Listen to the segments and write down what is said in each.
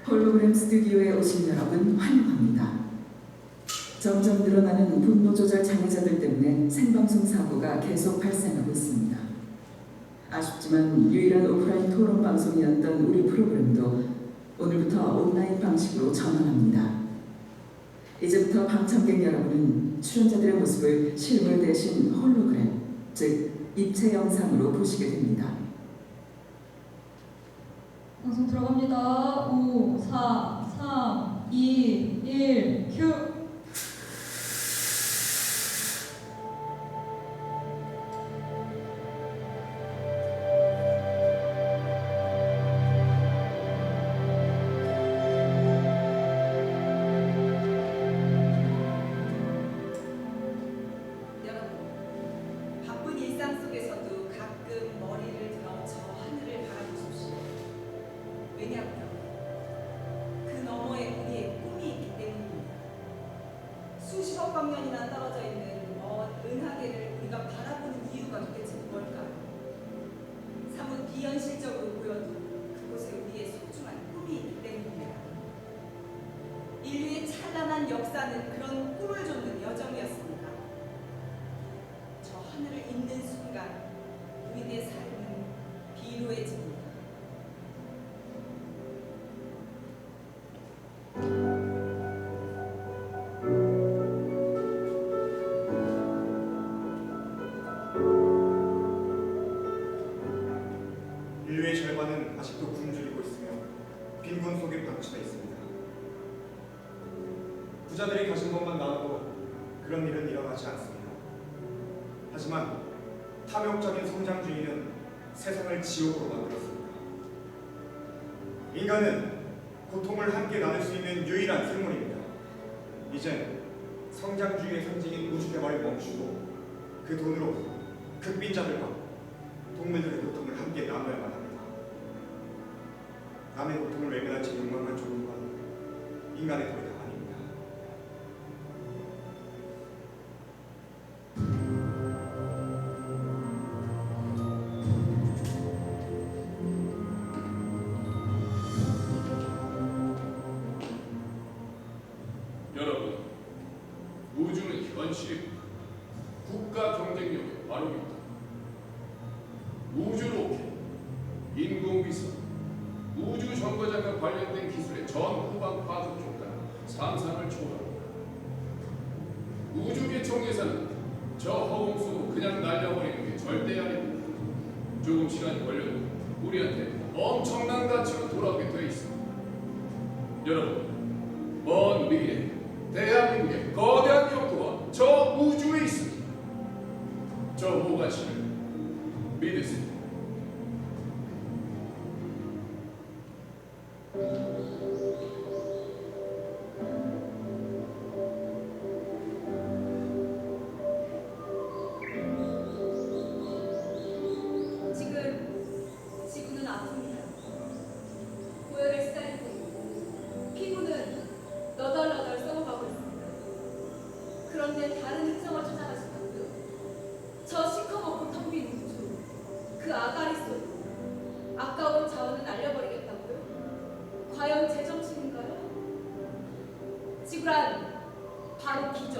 홀로그램 스튜디오에 오신 여러분 환영합니다. 점점 늘어나는 분노 조절 장애자들 때문에 생방송 사고가 계속 발생하고 있습니다. 아쉽지만 유일한 오프라인 토론 방송이었던 우리 프로그램도 오늘부터 온라인 방식으로 전환합니다. 이제부터 방청객 여러분은 출연자들의 모습을 실물 대신 홀로그램, 즉 입체 영상으로 보시게 됩니다. 방송 들어갑니다. 5, 4, 3, 2, 1, 큐! 수십억 광년이나 떨어져 있는 먼 은하계를 우리가 바라보는 이유가 도대체 뭘까요? 사뭇 비현실적으로 보여도 그곳에 우리의 소중한 꿈이 있기 때문입니다. 인류의 찬란한 역사는 그런 꿈을 쫓는 여정이었습니다. 저 하늘을 잇는 순간 우리의 삶은 비루해집니다. 인류의 절반은 아직도 굶주리고 있으며 빈곤 속에 방치되어 있습니다. 부자들이 가진 것만 나눠도 그런 일은 일어나지 않습니다. 하지만 탐욕적인 성장주의는 세상을 지옥으로 만들었습니다. 인간은 고통을 함께 나눌 수 있는 유일한 생물입니다. 이제 성장주의의 상징인 우주개발을 멈추고 그 돈으로 극빈자들과 동물들의 고통을 함께 나눠야만 합니다. 남의 고통을 외면한 채 욕망만 쫓는 건 인간의 도리가 아닙니다. 여러분, 우주는 현실입니다. 국가 경쟁력의 바로입니다. 우주 로켓, 인공위성, 우주 정거장과 관련된 기술의 전 후방 파급종과 상상을 초월합니다. 우주 개척 예산은 저 허공수로 그냥 날려버리는 게 절대 아닙니다. 조금 시간이 걸려도 우리한테 엄청난 가치로 돌아오게 되어 있습니다. 여러분, 먼 미래 대한민국의 거대한 영토가 저 우주에 있습니다. 저 호가치를 믿으세요. 지구는 아픕니다. 고열에 시달리고 있고 피부는 너덜너덜 썩어가고 있습니다. 그런데 다른 행성을 찾아가신다고요? 저 시커멓고 텅 빈 우주, 그 아가리 소리, 아까운 자원을 날려버리겠다고요? 과연 제정신인가요? 지구란 바로 기적,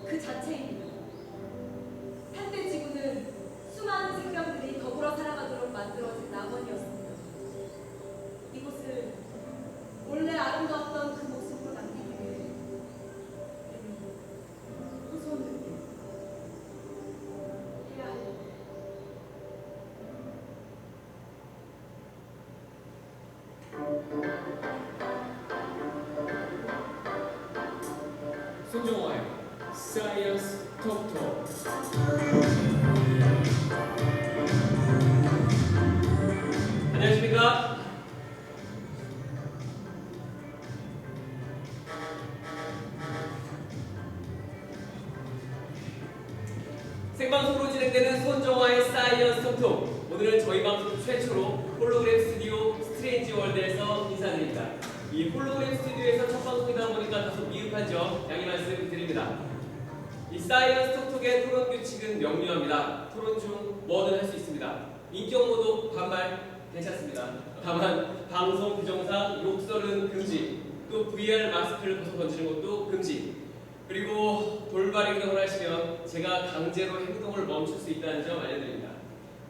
그 자체입니다. 한때 지구는 수많은 생명들이 더불어 살아가도록 만들어진 낙원이었습니다. 이곳을 원래 아름다웠던 그 모습으로 남기기 위해 후손을 해야 합니다. 손정화의 사이언스 톡톡. 안녕하십니까? 생방송으로 진행되는 손정화의 사이언스 톡톡. 오늘은 저희 방송 최초로 홀로그램 스튜디오 스트레인지 월드에서 인사드립니다. 이 홀로그램 스튜디오에서 첫 방송이다 보니까 다소 미흡한 점 양해 말씀드립니다. 이 사이언스 톡톡의 토론 규칙은 명료합니다. 토론 중 뭐든 할 수 있습니다. 인격 모드 반말 괜찮습니다. 다만 방송 규정상 욕설은 금지, 또 VR 마스크를 벗어 던지는 것도 금지, 그리고 돌발 행동을 하시면 제가 강제로 행동을 멈출 수 있다는 점 알려드립니다.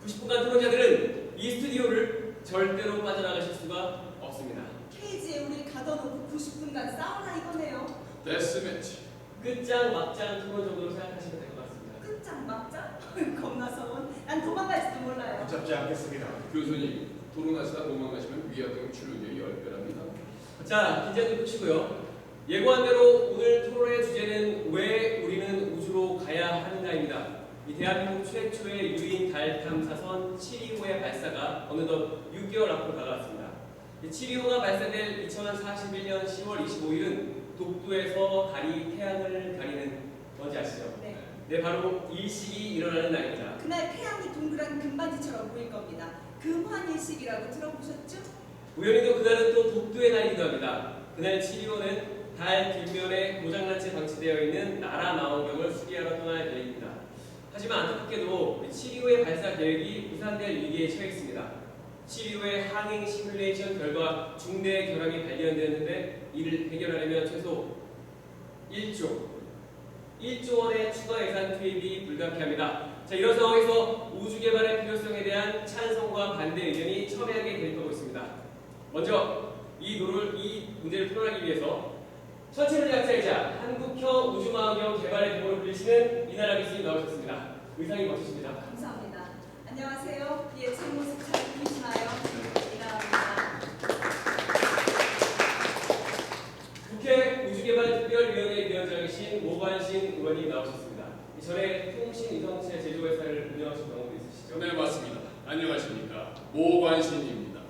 90분간 토론자들은 이 스튜디오를 절대로 빠져나가실 수가 없습니다. 케이지에 우리 가둬놓고 90분간 싸우라 이거네요. 데스매치. 끝장 막장 토론 정도로 생각하시면 될 것 같습니다. 끝장 막장? 겁나서 난 도망갈지도 몰라요. 붙잡지 않겠습니다. 교수님, 토론하시다 도망가시면 위화경 출연료이 10배랍니다. 자, 긴장 좀 푸시고요. 예고한 대로 오늘 토론의 주제는 왜 우리는 우주로 가야 하는가입니다. 이 대한민국 최초의 유인 달 탐사선 725의 발사가 어느덧 6개월 앞으로 다가왔습니다. 725가 발사될 2041년 10월 25일은 독도에서 달이 태양을 가리는 뭔지 아시죠? 네. 네, 바로 일식이 일어나는 날입니다. 그날 태양이 동그란 금반지처럼 보일 겁니다. 금환일식이라고 들어보셨죠? 우연히도 그날은 또 독도의 날이기도 합니다. 그날 725는 달 뒷면에 고장난 채 방치되어 있는 나라 망원경을 수리하러 떠날 계획입니다. 하지만 안타깝게도 725의 발사 계획이 무산될 위기에 처해 있습니다. 725의 항행 시뮬레이션 결과 중대 결함이 발견되었는데 이를 해결하려면 최소 1조 원의 추가 예산 투입이 불가피합니다. 자, 이런 상황에서 우주 개발의 필요성에 대한 찬성과 반대 의견이 첨예하게 대립하고 있습니다. 먼저 이 문제를 풀어나기 위해서 천체물 약자이자 한국형 우주망원경 개발의 공을 불리시는 이나라 교수님 나오셨습니다. 의상이 멋지십니다. 감사합니다. 안녕하세요. 예, 제 모습 잘 보이시나요? 이나입니다. 국회 우주개발특별위원회 위원장이신 모관신 의원님 나오셨습니다. 이전에 통신위성체 제조회사를 운영하신 경험도 있으시죠? 네, 맞습니다. 안녕하십니까. 모관신입니다.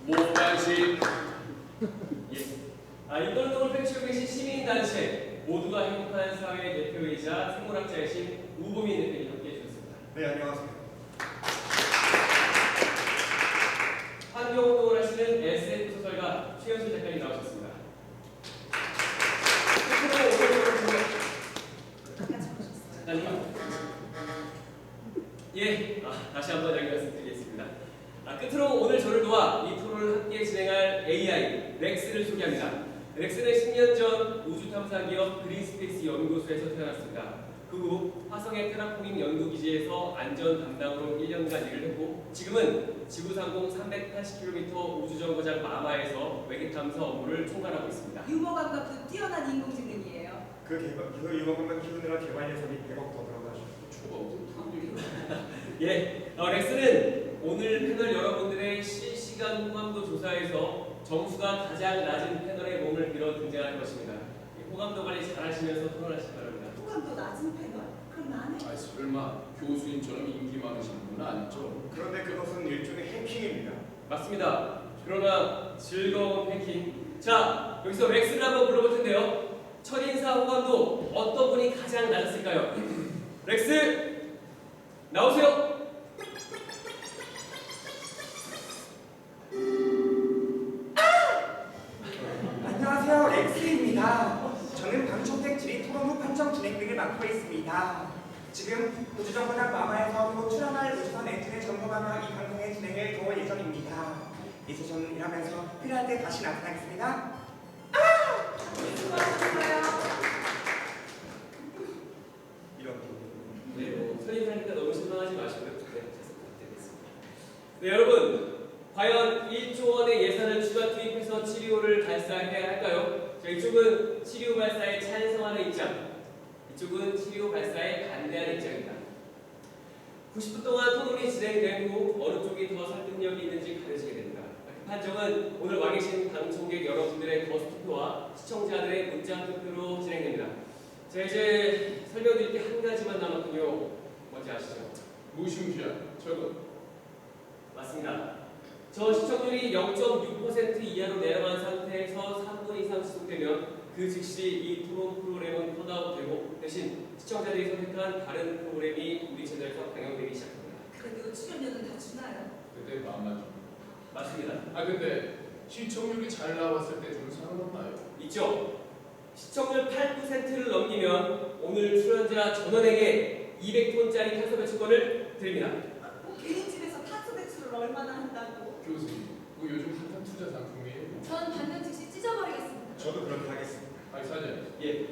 모관신. 예. 이 활동을 펼치고 계신 시민단체 모두가 행복한 사회 대표이자 생물학자이신 우보민 대표님 함께해 주셨습니다. 네, 안녕하세요. 환경운동을 하시는 SF 소설가 최현수 작가님 나오셨습니다. 작가님. 예, 다시 한번 여기 말씀드리겠습니다. 끝으로 오늘 저를 도와 이 토론을 함께 진행할 AI 렉스를 소개합니다. 렉스는 10년 전 우주 탐사 기업 그린스페이스 연구소에서 태어났습니다. 그 후 화성의 테라포밍 연구기지에서 안전 담당으로 1년간 일을 했고 지금은 지구상공 380km 우주정거장 마마에서 외계 탐사 업무를 총괄하고 있습니다. 유머 감각도 뛰어난 인공지능이에요. 그 유망감만 키우느라 개발 예산이 100억 더 들어가죠. 예, 렉스는 오늘 패널 여러분들의 실시간 호감도 조사에서 점수가 가장 낮은 패널의 몸을 빌어 등장할 것입니다. 호감도 관리 잘 하시면서 토론하시기 바랍니다. 호감도 낮은 패널? 그럼 나는? 아, 설마 교수님처럼 인기 많으신 분은 아니죠? 그런데 그것은 일종의 해킹입니다. 맞습니다. 그러나 즐거운 해킹. 자, 여기서 렉스를 한번 불러볼 텐데요. 첫인사 호감도 어떤 분이 가장 낮았을까요? 렉스 나오세요. 안녕하세요, 렉스입니다. 저는 방청객 질의 토론 후 판정 진행 등을 맡고 있습니다. 지금 우주정거장 마마에서 곧 출항할 우주선 엔진을 점검하며 이 방송의 진행을 도울 예정입니다. 이제 저는 일하면서 필요할 때 다시 나타나겠습니다. 수고하셨어요. 이런 네, 선임하니까 너무 실망하지 마시고요. 네, 계속 부탁드리겠습니다. 네, 여러분, 과연 1조 원의 예산을 추가 투입해서 725를 발사해야 할까요? 자, 이쪽은 725 발사에 찬성하는 입장, 이쪽은 725 발사에 반대하는 입장입니다. 90분 동안 토론이 진행된 후 어느 쪽이 더 설득력이 있는지 가려지게 됩니다. 그 판정은 오늘 와 계신 방청객 여러분들의 거수투표와 시청자들의 문자 투표로 진행됩니다. 자, 이제 설명드릴 게 한 가지만 남았군요. 뭔지 아시죠? 무심시한 저건 맞습니다. 저 시청률이 0.6% 이하로 내려간 상태에서 3분 이상 지속되면 그 즉시 이 토론 프로그램은 컷아웃되고 대신 시청자들이 선택한 다른 프로그램이 우리 채널에서 방영되기 시작합니다. 그래도 출연료는 다 주나요? 그때 마음만 좀. 맞습니다. 아 근데 시청률이 잘 나왔을 때 좀 상관없나요? 있죠? 시청률 8%를 넘기면 오늘 출연자 전원에게 200톤짜리 탄소 배출권을 드립니다. 얼마나 한다고? 교수님, 그거 요즘 핫한 투자 상품이에요. 전 받는 즉시 찢어버리겠습니다. 저도 그렇게 하겠습니다. 아니 사장님, 예,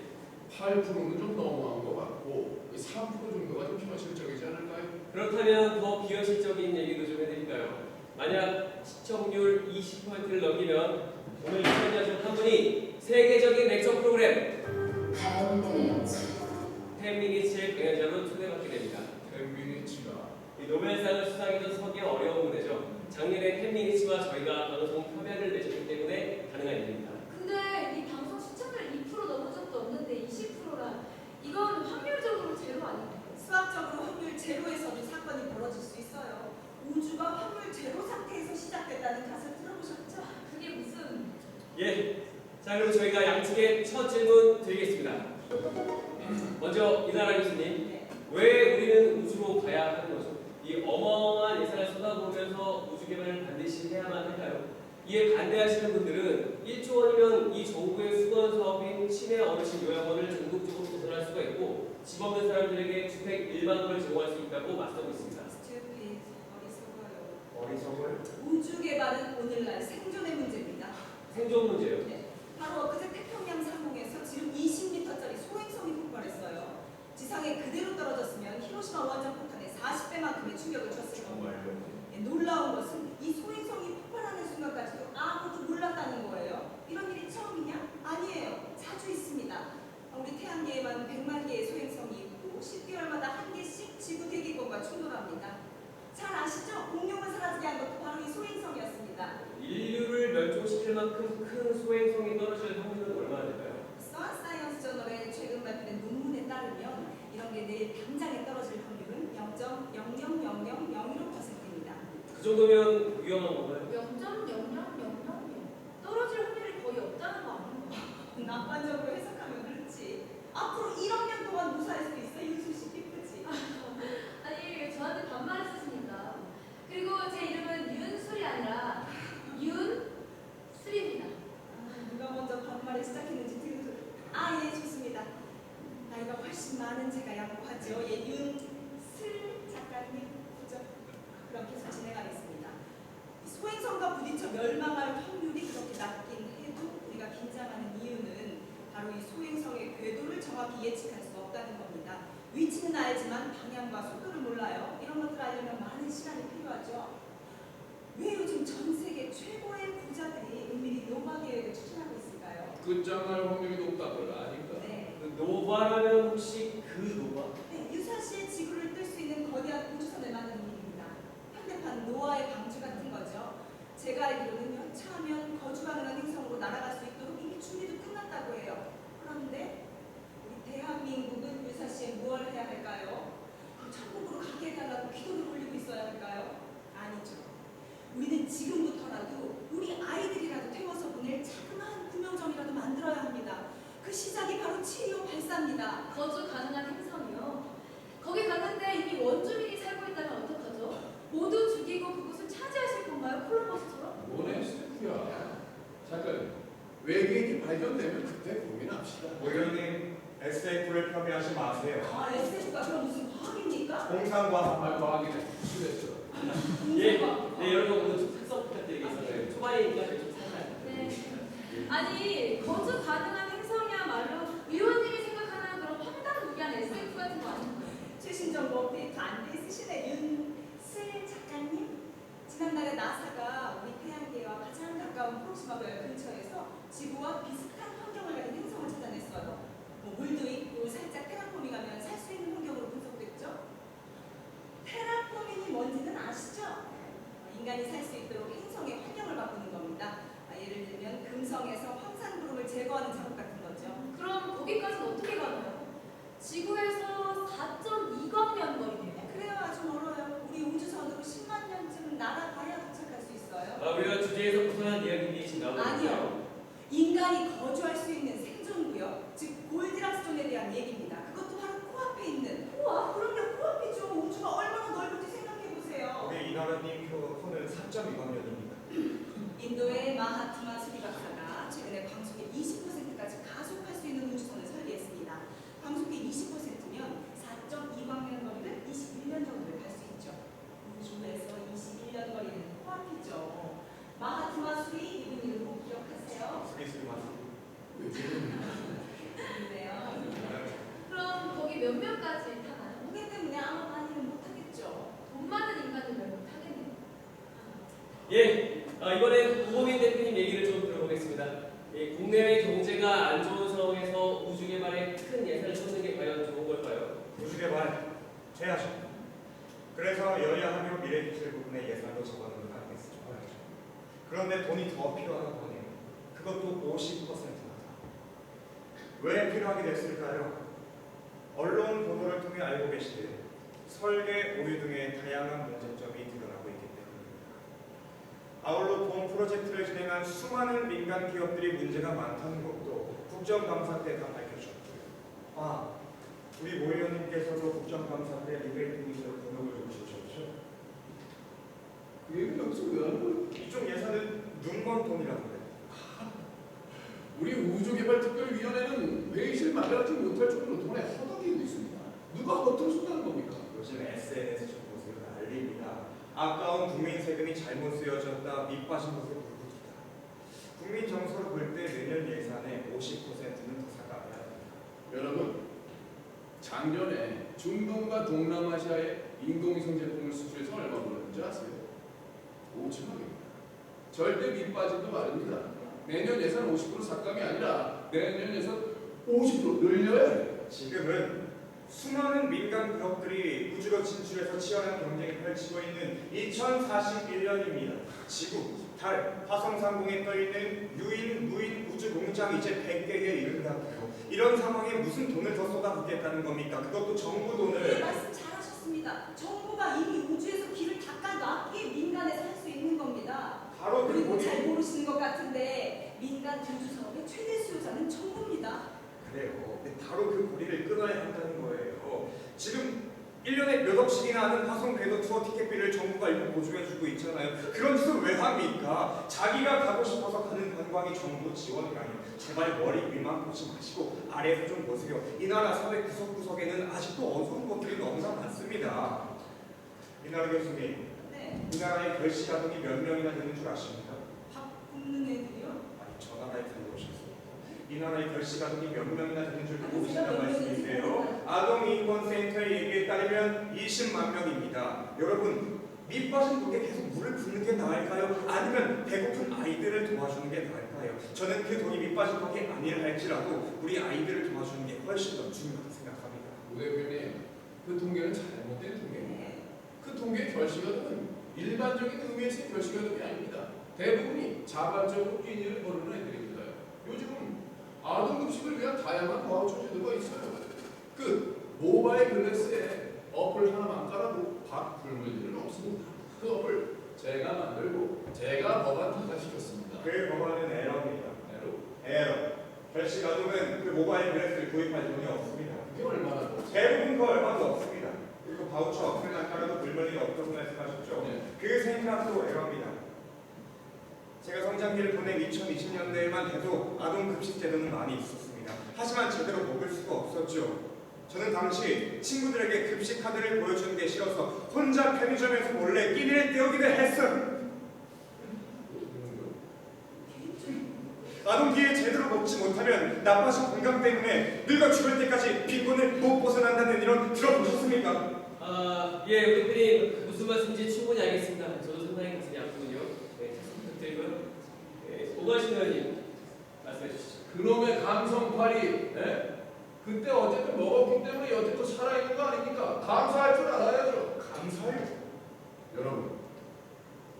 8%는 좀 너무한 것 같고 3% 정도가 좀 현실적이지 않을까요? 그렇다면 더 비현실적인 얘기도 좀 해드릴까요? 만약 시청률 20%를 넘기면 오늘 출연자 한 분이 세계적인 렉처 프로그램 10미니츠의 강연자로 초대받게 됩니다. 10미니츠가 이 노벨상을 수상해도 서기 어려운 무대죠. 작년에 10미니츠와 저희가 방송 협약을 맺었기 때문에 가능한 일입니다. 근데 이 방송 시청률 2% 넘은 적도 없는데 20%라 이건 확률적으로 제로 아닌가요? 수학적으로 확률 제로에서도 사건이 벌어질 수 있어요. 우주가 확률 제로 상태에서 시작됐다는 가설 들어보셨죠? 그게 무슨 예. 자, 그럼 저희가 양측의 첫 질문 드리겠습니다. 먼저 이나라 교수님, 네. 왜 우리는 우주로 가야 하는 거죠? 이 어마어마한 예산을 쏟아부으면서 우주 개발을 반드시 해야만 할까요? 이에 반대하시는 분들은 1조 원이면 이 정부의 수건 사업인 치매 어르신 요양원을 전국적으로 개설할 수가 있고 집 없는 사람들에게 주택 일반호를 제공할 수 있다고 맞서고 있습니다. 스튜피드, 어리석어요. 어리석을 우주 개발은 오늘날 생존의 문제입니다. 생존 문제요. 네. 바로 엊그제 태평양 상공에서 지름 20m짜리 소행성이 폭발했어요. 지상에 그대로 떨어졌으면 히로시마 원전 폭탄의 40배만큼의 충격을 줬을 겁니다. 네, 놀라운 것은 이 소행성이 폭발하는 순간까지도 아무도 몰랐다는 거예요. 이런 일이 처음이냐? 아니에요. 자주 있습니다. 우리 태양계에만 100만 개의 소행성이 있고 10개월마다 한 개씩 지구 대기권과 충돌합니다. 잘 아시죠? 공룡을 사라지게 한 것도 바로 이 소행성이었습니다. 인류를 멸종시킬 만큼 큰 소행성이 떨어질 확률은 얼마나 될까요? 사이언스 저널에 최근 발표된 논문에 따르면 이런 게 내일 당장에 떨어질 확률은 0.00001%입니다. 그 정도면 위험한 건가요? 0.00000 떨어질 확률이 거의 없다는 거 아닌가요? 낙관적으로 해석하면 그렇지. 앞으로 1억 년 동안 무사할 수도 있어. 윤수 씨 삐쁘지. 아니 왜 저한테 반말을 쓰십니까? 그리고 제 이름은 윤술이 아니라 윤술입니다. 누가 먼저 반말을 시작했는지 들으세요. 아, 예, 좋습니다. 나이가 훨씬 많은 제가 양보하죠. 예, 윤슬 작가님, 그죠? 그럼 계속 진행하겠습니다. 소행성과 부딪혀 멸망할 확률이 그렇게 낮긴 해도 우리가 긴장하는 이유는 바로 이 소행성의 궤도를 정확히 예측할 수 없다는 겁니다. 위치는 알지만 방향과 속도를 몰라요. 이런 것들 알려면 많은 시간이 필요하죠. 왜 요즘 전 세계 최고의 부자들이 은밀히 노바 계획을 추진하고 있을까요? 끝장날 확률이 높다는 거 아닌가? 네. 그 노바라면 혹시 그 노바? 네, 유사시에 지구를 뜰 수 있는 거대한 우주선을 만드는 일입니다. 현대판 노아의 방주 같은 거죠. 제가 알기로는 여차하면 거주 가능한 행성으로 날아갈 수 있도록 이미 준비도 끝났다고 해요. 그런데 우리 대한민국은 유사시에 무엇을 해야 할까요? 천국으로 가게 해달라고 기도를 올리고 있어야 할까요? 아니죠. 우리는 지금부터라도 우리 아이들이라도 태워서 보낼 자그마한 구명정이라도 만들어야 합니다. 그 시작이 바로 7.25 발사입니다. 거주 가능한 행성이요. 거기 갔는데 이미 원주민이 살고 있다면 어떡하죠? 모두 죽이고 그곳을 차지하실 건가요? 콜럼버스처럼? 뭐네 스태프야. 잠깐 외계인이 발견되면 그때 고민합시다. 오연님 SF를 폄훼하지 마세요. 아, SF가 그럼 무슨 과학입니까? 공상과학 아 과학이네. 수고했어. 예, 네 여러분 오늘 좀 특성 부탁드리겠습니다. 초반이니까 좀 살살. 네. 아니 거주 가능한 행성이야말로 의원님이 생각하는 그런 황당무계한 SF 같은 거 아닌가요? 최신 정보 업데이트 안 돼 있으시네, 윤슬 작가님. 지난달에 나사가 우리 태양계와 가장 가까운 프록시마 별 근처에서 지구와 비슷한 환경을 가진 행성을 찾아냈어요. 뭐 물도 있고 살짝 테라포밍하면 살 수 있는 환경으로 분석됐죠. 테라포밍이 뭔지는 아시죠? 인간이 살 수 있도록 행성의 환경을 바꾸는 겁니다. 예를 들면 금성에서 황산구름을 제거하는 작업 같은 거죠. 그럼 거기까지는 어떻게 가나요? 지구에서 4.2광년 거리네요. 그래요, 아주 멀어요. 우리 우주선으로 10만 년쯤 날아가야 도착할 수 있어요. 아, 우리가 주제에서 벗어난 이야기이신가요? 아니요. 인간이 거주할 수 있는 생존구역, 즉 골디락스 존에 대한 얘기입니다. 그것도 바로 코앞에 있는. 우와, 그럼요, 코앞이죠. 우주가 얼마나 넓은지 생각해 보세요. 우리 이나라님 코는 3.2광년입니다. 인도의 마하티마 수리 박사가 최근에 광속의 20%까지 가속할 수 있는 우주선을 설계했습니다. 광속의 20%면 4.2광년 거리를 21년 정도를 갈 수 있죠. 우주에서 21년 거리는 예, 이번엔 우호민 대표님 얘기를 좀 들어보겠습니다. 예, 국내외 경제가 안 좋은 상황에서 우주 개발에 큰 예산을 쏟는 게 과연 좋은 걸까요? 우주개발 제하죠. 그래서 여야 학교 미래기술 부분의 예산도 적어놓는 거 아니겠어요? 그런데 돈이 더 필요하다고 하네요. 그것도 50%나. 왜 필요하게 됐을까요? 언론 보도를 통해 알고 계시듯 설계, 오류 등의 다양한 문제점이 드러나고 있기 때문입니다. 아울러 본 프로젝트를 진행한 수많은 민간 기업들이 문제가 많다는 것도 국정감사 때 다 밝혀졌고요. 우리 모 의원님께서도 국정감사 때 리베이팅에서 번역을 좀 주셨죠? 그 얘기는 여기서 왜 하는 거예요? 이쪽 예산은 눈먼 돈이라는데. 우리 우주개발특별위원회는 회의실 마련하지 못할 정도로 돈에 허덕이고 있습니다. 누가 허투루 쏜다는 겁니까? 요즘 SNS 좀 보세요. 난리입니다. 아까운 국민 세금이 잘못 쓰여졌다. 밑빠진 것에 불붙었다. 국민 정서를 볼 때 내년 예산의 50%는 더 삭감해야 합니다. 여러분, 작년에 중동과 동남아시아에 인공위성 제품을 수출해서 얼마 벌었는지 아세요? 5천억입니다. 절대 밑빠짐도 마릅니다. 내년 예산 50% 삭감이 아니라 내년 예산 50% 늘려야 해요. 지금은 수많은 민간 기업들이 우주로 진출해서 치열한 경쟁을 펼치고 있는 2041년입니다. 지구, 달, 화성 상공에 떠있는 유인, 무인 우주 공장 이제 100개에 이른다고요. 이런 상황에 무슨 돈을 더 쏟아붓겠다는 겁니까? 그것도 정부 네, 돈을. 말씀 잘하셨습니다. 정부가 이미 우주에서 길을 닦아놨기에 민간에서 할 수 있는 겁니다. 바로 그 그리고 돈이. 잘 모르시는 것 같은데 민간 우주 사업의 최대 수요자는 정부입니다. 그래요. 근데 바로 그 고리를 끊어야 한다는 거예요. 지금 1년에 몇 억씩이나 하는 화성 궤도 투어 티켓비를 정부가 일부 보조해주고 있잖아요. 그런 짓을 왜 합니까? 자기가 가고 싶어서 가는 관광이 정부 지원이라니. 제발 머리 위만 보지 마시고 아래에서 좀 보세요. 이 나라 사회 구석구석에는 아직도 어두운 것들이 너무나 많습니다. 이나라 교수님, 네, 이 나라의 결시가동이 몇 명이나 되는 줄 아십니까? 밥 굽는 애들이요? 아니, 저 나라에 다녀오셨어요. 이 나라의 결시가동이 몇 명이나 되는 줄 아니, 모르신단 제가 몇 말씀이세요? 명인지 아동인권센터의 얘기에 따르면 20만 명입니다. 여러분, 밑빠진 독에 계속 물을 붓는 게 나을까요? 아니면 배고픈 아이들을 도와주는 게 나을까요? 저는 그 돈이 밑빠진 독이 아니라 할지라도 우리 아이들을 도와주는 게 훨씬 더 중요하다고 생각합니다. 오 대표님, 그 통계는 잘못된 통계입니다. 네. 그 통계 결시가동은 일반적인 의미에서의 결시가동이 아닙니다. 대부분이 자발적으로 끼니를 거르는 애들입니다. 요즘은 아동급식을 위한 다양한 바우처 제도가 있어요. 그 모바일 글래스에 어플 하나만 깔아도 밥 굶을 일은 없습니다. 그 어플 제가 만들고 제가 법안 통과시켰습니다. 그 법안은 에러입니다. 에로? 에러. 결시가동은 그 모바일 글래스를 구입할 돈이 없습니다. 그게 얼마나 좋지? 대부분 그 얼마도 없습니다. 그리고 바우처 어플만 깔아도 굶을 일이 없다고 말씀하셨죠? 네. 그 생각도 에러입니다. 제가 성장기를 보낸 2020년대에만 해도 아동급식 제도는 많이 있었습니다. 하지만 제대로 먹을 수가 없었죠. 저는 당시 친구들에게 급식 카드를 보여주는 게 싫어서 혼자 편의점에서 몰래 끼니를 때우기도 했어요. 아동기에 제대로 먹지 못하면 나빠진 건강 때문에 늙어 죽을 때까지 빈곤을 못 벗어난다는 이론 들어보셨습니까? 예, 우리 대표님 무슨 말씀인지 충분히 알겠습니다. 저도 상당히 가슴이 아프군요. 네, 부탁드리고요. 네, 오가신 의원님 말씀해 주시죠. 그놈의 감성팔이, 예? 그때 어쨌든 먹었기 때문에 여태껏 살아있는 거 아닙니까? 감사할 줄 알아야죠. 감사해요. 여러분,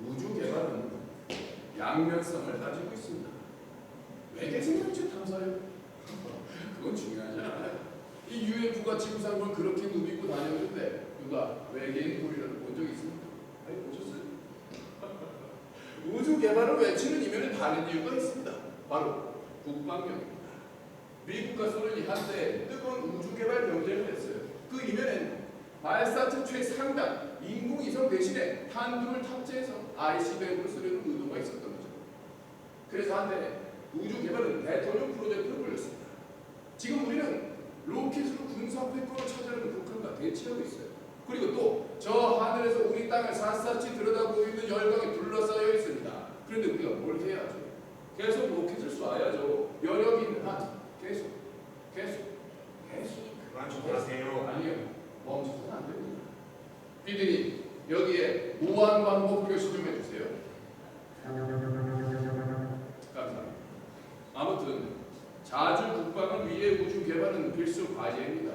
우주 개발은 양면성을 가지고 있습니다. 외계생명체 탐사요? 그건 중요하지 않아요. 이 UFO가 지구상을 그렇게 누비고 다녔는데 누가 외계인 돌이라도 본 적 있습니까? 아니, 보셨어요? 우주 개발을 외치는 이면에 다른 이유가 있습니다. 바로 국방력입니다. 미국과 소련이 한때 뜨거운 우주 개발 경쟁을 했어요. 그 이면에는 발사체 최상단 인공위성 대신에 탄두를 탑재해서 IC-100으로 쓰려는 의도가 있었던 거죠. 그래서 한때 우주 개발은 대통령 프로젝트로 불렸습니다. 지금 우리는 로켓으로 군사패권을 차지하는 북한과 대치하고 있어요. 그리고 또 저 하늘에서 우리 땅을 샅샅이 들여다보고 있는 열강이 둘러싸여 있습니다. 그런데 우리가 뭘 해야죠? 계속 로켓을 쏴야죠. 여력이 있는 한 계속. 그만 좀 하세요. 아니요, 멈춰서는 안 됩니다. 피디님, 여기에 무한 반복 표시 좀 해주세요. 감사합니다. 아무튼 자주 국방을 위해 우주 개발은 필수 과제입니다.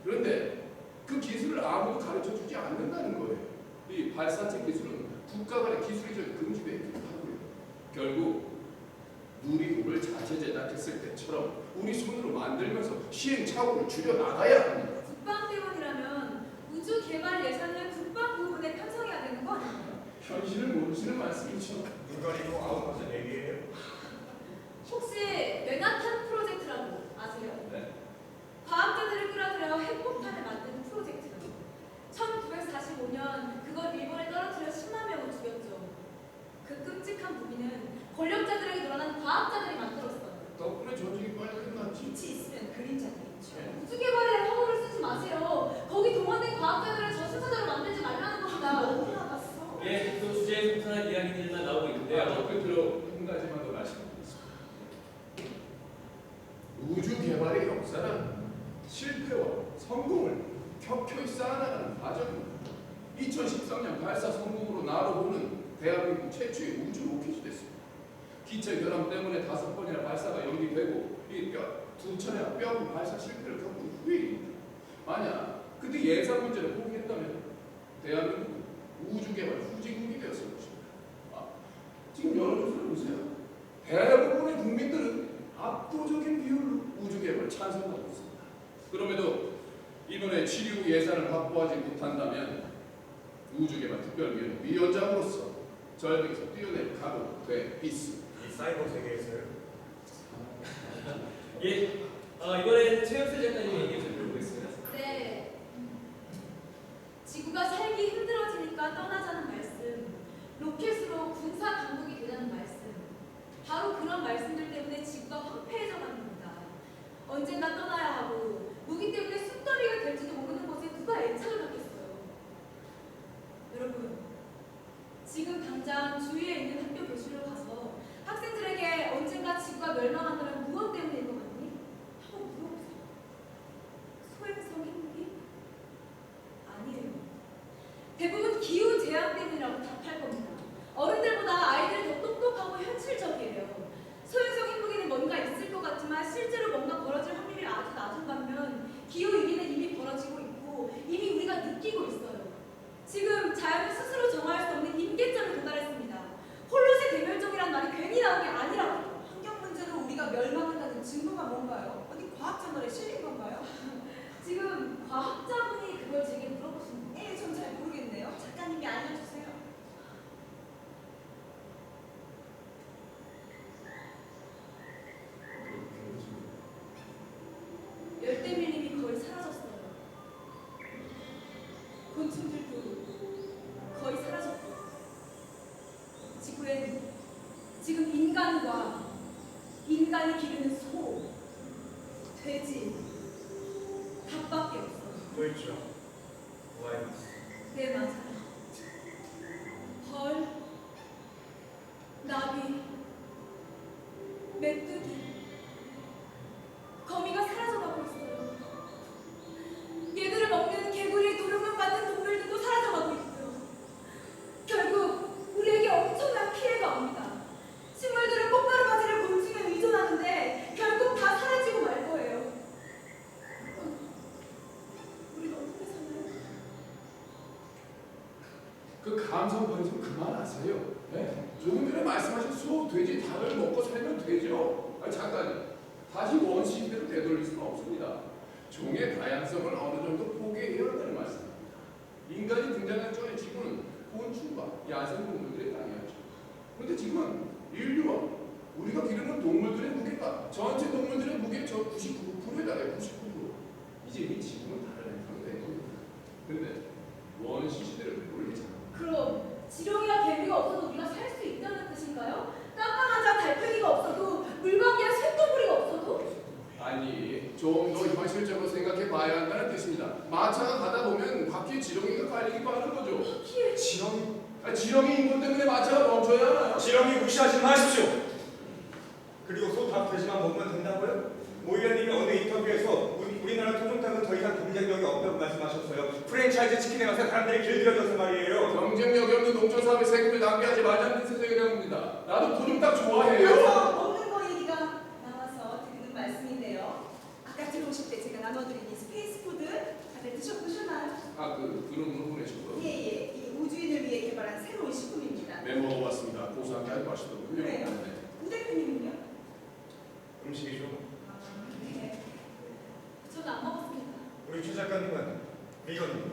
그런데 그 기술을 아무도 가르쳐 주지 않는다는 거예요. 이 발사체 기술은 국가 간의 기술이적 금지되어 있기도 하고요. 결국 누리호를 자체 제작했을 때처럼 우리 손으로 만들면서 시행착오를 줄여 나가야 합니다. 국방 때문이라면 우주 개발 예산을 국방 부분에 편성해야 되는 거 아닌가요? 현실을 모르시는 말씀이죠. 눈가리고 아웃하자 얘기예요. 혹시 맨하탄 프로젝트라고 아세요? 네. 과학자들을 끌어들여 핵폭탄을 만드는 프로젝트라고. 1945년 그걸 일본에 떨어뜨려 10만 명을 죽였죠. 그 끔찍한 무기는 권력자들에게 놀아난 과학자들이 만들었어요. 덕분에 전쟁이 빨리 끝났지. 빛이 있으면 그림자도 있죠. 우주 개발에 허물을 쓰지 마세요. 거기 동원된 과학자들을 저승사자로 만들지 말라는 겁니다. 너무 나갔어. 예, 또 주제에 불편한 이야기들만 나오고 있는데요. 끝으로 한 가지만 더 말씀드리겠습니다. 우주 개발의 역사는 실패와 성공을 켜켜이 쌓아나가는 과정입니다. 2013년 발사 성공으로 나로호는 대한민국 최초의 우주 로켓이 됐습니다. 기체 결함 때문에 5번이나 발사가 연기되고 이 두 차례 뼈 발사 실패를 겪은 후에입니다. 만약 그때 예산 문제를 포기했다면 대한민국은 우주 개발 후진국이 되었을 것입니다. 지금 여론조사를 보세요. 대부분의 국민들은 압도적인 비율로 우주 개발 찬성하고 있습니다. 그럼에도 이번에 치료 예산을 확보하지 못한다면 우주 개발 특별위원회 위원장으로서 절벽에서 뛰어낼 각오가 돼 있습니다. 이 사이버 세계에서요. 예, 이번엔 최영수 작가님의 얘기 좀 들어보겠습니다. 네. 지구가 살기 힘들어지니까 떠나자는 말씀, 로켓으로 군사 강국이 되자는 말씀, 바로 그런 말씀들 때문에 지구가 황폐해져 가는 겁니다. 언젠가 떠나야 하고 무기 때문에 쑥더미가 될지도 모르는 곳에 누가 애착을 갖겠어요. 여러분, 지금 당장 주위에 있는 학교 교실로 가서 학생들에게 언젠가 지구가 멸망한다면 무엇 때문인 것 같니? 하고 물어보세요. 소행성 핵무기? 아니에요. 대부분 기후 재앙 때문이라고 답할 겁니다. 어른들보다 아이들이 더 똑똑하고 현실적이에요. 소행성 핵무기는 뭔가 있을 것 같지만 실제로 뭔가 벌어질 확률이 아주 낮은 반면 기후 위기는 이미 벌어지고 있고 이미 우리가 느끼고 있어요. 지금 자연은 스스로 정할 수 없는 임계점에 도달했습니다. 홀로시 대멸종이란 말이 괜히 나온 게 아니라고요. 환경 문제로 우리가 멸망한다는 증거가 뭔가요? 어디 과학 저널에 실린 건가요? 지금 과학자분이 그걸 제게 물어보신 거예요. 전 잘 모르겠네요. 작가님이 알려주세요. 열대 밀림이 거의 사라졌어요. 곤충들도 거의 사라졌고 지구엔 지금 인간과 인간이 기르는 소, 돼지, 닭밖에 없어요. 또 있죠. 와이너스. 네, 맞아요. 벌, 나비, 메뚜기, 거미가 사라져가고 있어요. 얘들을 먹는 개구리, 도룡뇽 같은 동물들도 사라져가고 있고요. 결국 우리에게 엄청난 피해가 옵니다. 식물들은 꽃가루 바지를 곤충에 의존하는데 결국 다 사라지고 말 거예요. 우린 어떻게 사나요? 그 감성 버리 좀 그만하세요. 네? 조금 전에 말씀하신 소, 돼지, 닭을 먹고 살면 되죠. 잠깐 다시 원시대로 되돌릴 수는 없습니다. 종의 다양성을 어느 정도 포기해야 한다는 말씀입니다. 인간이 등장한 전에 지구는 곤충과 야생동물들의 땅이었죠. 그런데 지금은 인류와 우리가 기르는 동물들의 무게가 전체 동물들의 무게의 저 99%에 달해요. 99%. 이제 이 지구는 다른 상태인 겁니다. 그런데 원시시대를 되돌리자. 그럼 지렁이와 개미가 없어도 우리가 살 수 있다는 뜻인가요? 깜깜하자 달팽이가 없어도 물방개와 쇳덩어리가 없어도? 아니, 좀 더 현실적으로 생각해 봐야 한다는 뜻입니다. 마차가 가다 보면 바퀴에 지렁이가 깔리기도 하는 거죠. 바퀴에 지렁이. 지렁이 인권 때문에 마차가 멈춰야 하나요? 지렁이 무시하지 마십시오. 그리고 소, 닭, 돼지만 먹으면 된다고요? 모이라님이 어느 인터뷰에서 우리나라 토종닭은 더 이상 경쟁력이 없다고 말씀하셨어요. 프랜차이즈 치킨에 가서 사람들이 길들여져서 말이에요. 경쟁력이 없는 농촌 사업에 세금을 낭비하지 말자는 뜻에서 얘기한 겁니다. 나도 도둑닭 좋아해요. 그래서 먹는 거 얘기가 나와서 드리는 말씀인데요. 아까 들어오실 때 제가 나눠드린 이 스페이스푸드 다들 드셔보셨나요? 그런 보내시고요. 예예, 이 우주인을 위해 개발한 새로운 식품입니다. 네, 먹어봤습니다. 고소한 게 아주 맛있더라고요. 그래요? 네. 우 대표님은요? 음식이죠. 네. 저는 안 먹었습니다. 우리 최 작가님은 미건님.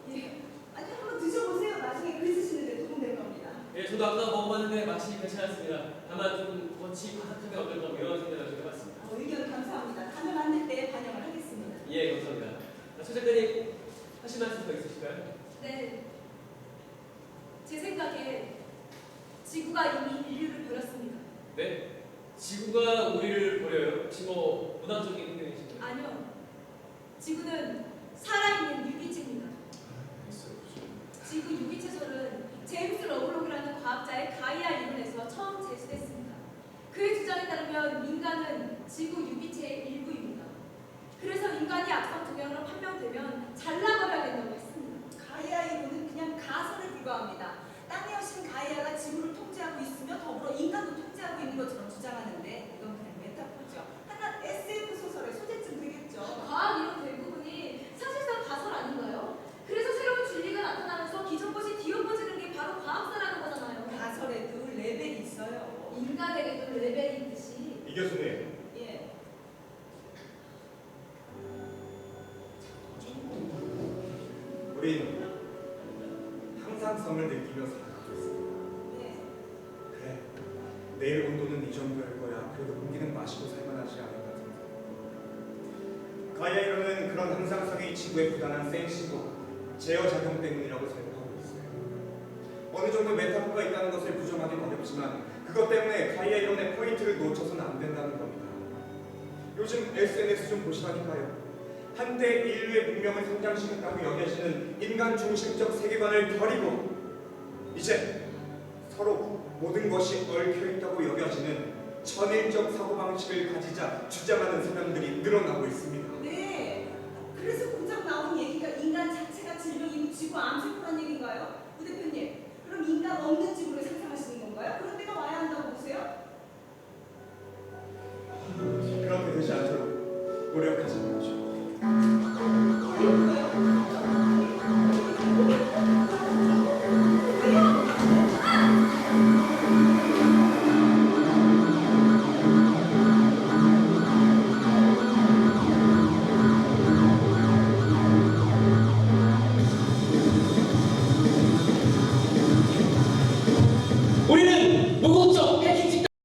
예. 아니 한번 드셔보세요. 나중에 글 쓰시는데 도움될 겁니다. 예, 저도 아까 먹어봤는데 맛이 괜찮았습니다. 다만 좀 겉이 바삭하게 어떨까 뭐 이런 생각을 좀 해봤습니다. 의견 감사합니다. 다음에 만날 때 반영을 하겠습니다. 예, 감사합니다. 최 작가님 하실 말씀 더 있으실까요? 네. 제 생각에 지구가 이미 인류를 버렸습니다. 네. 지구가 우리를 버려요. 혹시 뭐 문학적인 표현이신가요? 아니요. 지구는 살아있는 유기체입니다. 지구 유기체설은 제임스 러블록이라는 과학자의 가이아 이론에서 처음 제시됐습니다. 그의 주장에 따르면 인간은 지구 유기체의 일부입니다. 그래서 인간이 악성 종양으로 판명되면 잘라버려야 된다고 했습니다. 가이아 이론은 그냥 가설에 불과합니다. 땅의 여신 가이아가 지구를 통제하고 있으며 더불어 인간도 통제하고 있는 것처럼 주장하는데 이건 그냥 메타포죠. 하나 SF 소설의 소재쯤 되겠죠. 과학 이론 대부분이 사실상 가설 아닌가요? 그래서 새로운 진리가 나타나면서 기존 것이 뒤엎어지는 게 바로 과학사라는 거잖아요. 가설에도 레벨이 있어요. 인간에게도 레벨이 있듯이. 이 교수님. 예. 우린 항상성을 느끼며 살아가고 있습니다. 예. 그래, 내일 온도는 이 정도일 거야. 그래도 공기는 마시고 살만하지 않을 것 같은데. 가이아 이론은 그런 항상성이 지구에 부단한 센시고 제어작용 때문이라고 생각하고 있어요. 어느 정도 메타포가 있다는 것을 부정하기는 어렵지만 그것 때문에 가이아 이론의 포인트를 놓쳐서는 안 된다는 겁니다. 요즘 SNS 좀 보시라니까요. 한때 인류의 문명을 성장시켰다고 여겨지는 인간 중심적 세계관을 버리고 이제 서로 모든 것이 얽혀있다고 여겨지는 천일적 사고방식을 가지자 주장하는 사람들이 늘어나고 있습니다. 네. 그래서 고작 나온 얘기가 인간 자체가 질병이고 지구 암세포란 얘기인가요? 우 대표님, 그럼 인간 없는 지구를 상상하시는 건가요? 그런 때가 와야 한다고 보세요? 그렇게 되지 않도록 노력하자는 거죠. 그래요?